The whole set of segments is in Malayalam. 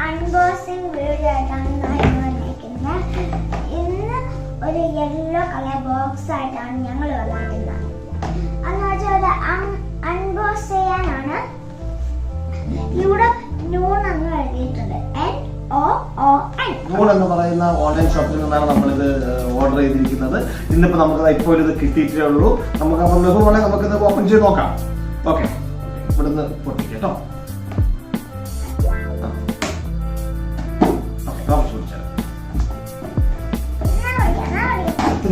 അൺബോക്സിംഗ് വീഡിയോ ആയിട്ടാണ് ഞാൻ വന്നിരിക്കുന്നത്. ഇന്ന് ഒരു യെല്ലോ കളർ ബോക്സ് ആയിട്ടാണ് ഞങ്ങൾ വന്നിരിക്കുന്നത്. എന്ന് വെച്ചാൽ ഒരു അൺബോക്സ് ചെയ്യാനാണ്. ഇവിടെ നൂൺ എന്ന് എഴുതിയിട്ടുണ്ട്. നൂൺ എന്ന് പറയുന്ന ഓൺലൈൻ ഷോപ്പിൽ നിന്നാണ് നമ്മളിത് ഓർഡർ ചെയ്തിരിക്കുന്നത്. ഇന്നിപ്പോ നമുക്ക് ഇപ്പോൾ ഇത് കിട്ടിയിട്ടേ ഉള്ളൂ. നമുക്ക് അപ്പോൾ ലഘുവാണെങ്കിൽ നമുക്കിത് ഓപ്പൺ ചെയ്ത് നോക്കാം. ഓക്കെ, ഇവിടുന്ന് പൊട്ടിക്കട്ടോ.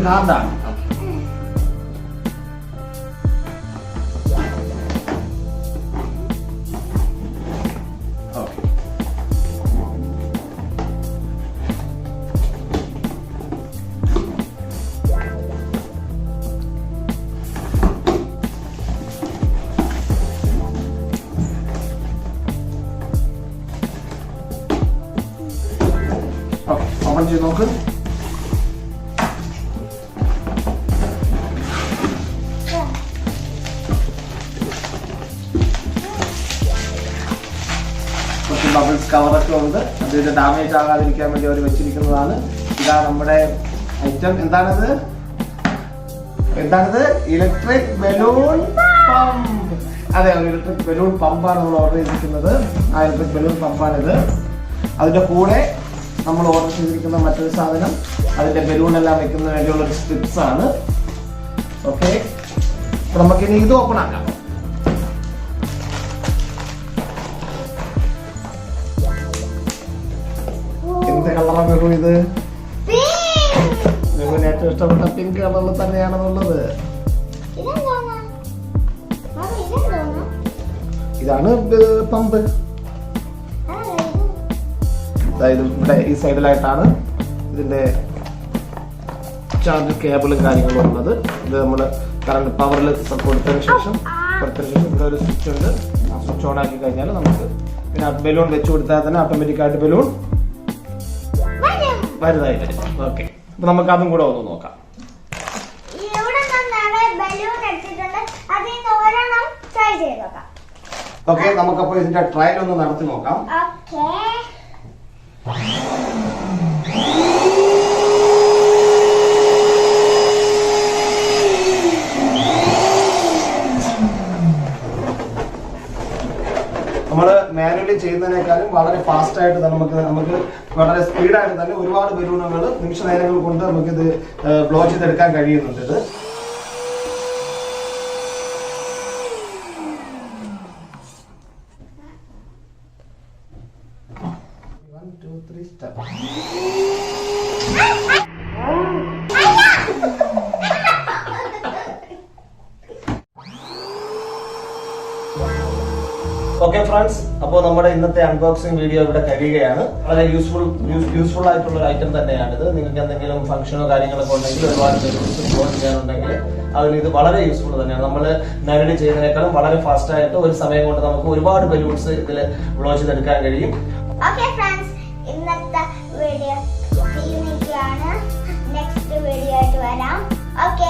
ഹാർഡാണ്. ഓപ്പൺ ചെയ്ത് നോക്ക്. കുറച്ച് ബബിൾസ് കവറൊക്കെ ഉണ്ട്. അതിന്റെ ഡാമേജ് ആകാതിരിക്കാൻ വേണ്ടി അവർ വെച്ചിരിക്കുന്നതാണ്. ഇതാ നമ്മുടെ ഐറ്റം. എന്താണിത്? Electric balloon pump. അതെ, ഒരു ഇലക്ട്രിക് ബലൂൺ പമ്പാണ് നമ്മൾ ഓർഡർ ചെയ്തിരിക്കുന്നത്. ആ ഇലക്ട്രിക് ബലൂൺ പമ്പാണിത്. അതിന്റെ കൂടെ നമ്മൾ ഓർഡർ ചെയ്തിരിക്കുന്ന മറ്റൊരു സാധനം അതിന്റെ ബലൂൺ എല്ലാം വെക്കുന്ന വേണ്ടിയുള്ള ഒരു സ്ട്രിപ്സ് ആണ്. ഓക്കെ, അപ്പൊ നമുക്കിനി ഇത് ഓപ്പൺ ആക്കാം. എന്ത് കളറാണ് മെഹു? ഇത് മെഹുവിന് ഏറ്റവും ഇഷ്ടപ്പെട്ട പിങ്ക് കളറിൽ തന്നെയാണെന്നുള്ളത്. ഇതാണ് പമ്പ്. അതായത് ഇവിടെ ഈ സൈഡിലായിട്ടാണ് ഇതിന്റെ ചാർജ് കേബിളും കാര്യങ്ങളും ഉള്ളത്. ഇത് നമ്മൾ കറണ്ട് പവറിൽ കൊടുത്തതിന് ശേഷം ഇവിടെ ഒരു സ്വിച്ച് ഉണ്ട്. ആ സ്വിച്ച് ഓൺ ആക്കി കഴിഞ്ഞാൽ നമുക്ക് പിന്നെ ബലൂൺ വെച്ച് കൊടുത്താൽ തന്നെ ഓട്ടോമാറ്റിക്കായിട്ട് ബലൂൺ വലുതായി വരും. ഓക്കെ, അപ്പൊ നമുക്ക് അതും കൂടെ ഒന്ന് നോക്കാം. ഓക്കെ, നമുക്കപ്പോ ഇതിന്റെ ട്രയൽ ഒന്ന് നടത്തി നോക്കാം. നമ്മള് മാനുവലി ചെയ്യുന്നതിനേക്കാളും വളരെ ഫാസ്റ്റ് ആയിട്ട് നമുക്ക് വളരെ സ്പീഡായിട്ട് തന്നെ ഒരുപാട് ബലൂണുകൾ നിമിഷ നേരങ്ങൾ കൊണ്ട് നമുക്കിത് ബ്ലോ ചെയ്തെടുക്കാൻ കഴിയുന്നുണ്ട്. ഇത് ഓക്കെ ഫ്രണ്ട്സ്, അപ്പോൾ നമ്മുടെ ഇന്നത്തെ അൺബോക്സിംഗ് വീഡിയോ ഇവിടെ കഴിയുകയാണ്. വളരെ യൂസ്ഫുൾ ആയിട്ടുള്ള ഒരു ഐറ്റം തന്നെയാണിത്. നിങ്ങൾക്ക് എന്തെങ്കിലും ഫംഗ്ഷനോ കാര്യങ്ങളൊക്കെ ഉണ്ടെങ്കിൽ ഒരുപാട് ബലൂൺസ് ബ്ലോ ചെയ്യാനുണ്ടെങ്കിൽ അതിന് ഇത് വളരെ യൂസ്ഫുൾ തന്നെയാണ്. നമ്മൾ മാനുവലി ചെയ്യുന്നതിനേക്കാളും വളരെ ഫാസ്റ്റ് ആയിട്ട് ഒരു സമയം കൊണ്ട് നമുക്ക് ഒരുപാട് ബലൂൺസ് ഇതിൽ ബ്ലോ ചെയ്തെടുക്കാൻ കഴിയും. ഓക്കെ ഫ്രണ്ട്സ്, ഇന്നത്തെ വീഡിയോ നെക്സ്റ്റ് വീഡിയോ ആയിട്ട് വരാം. ഓക്കെ.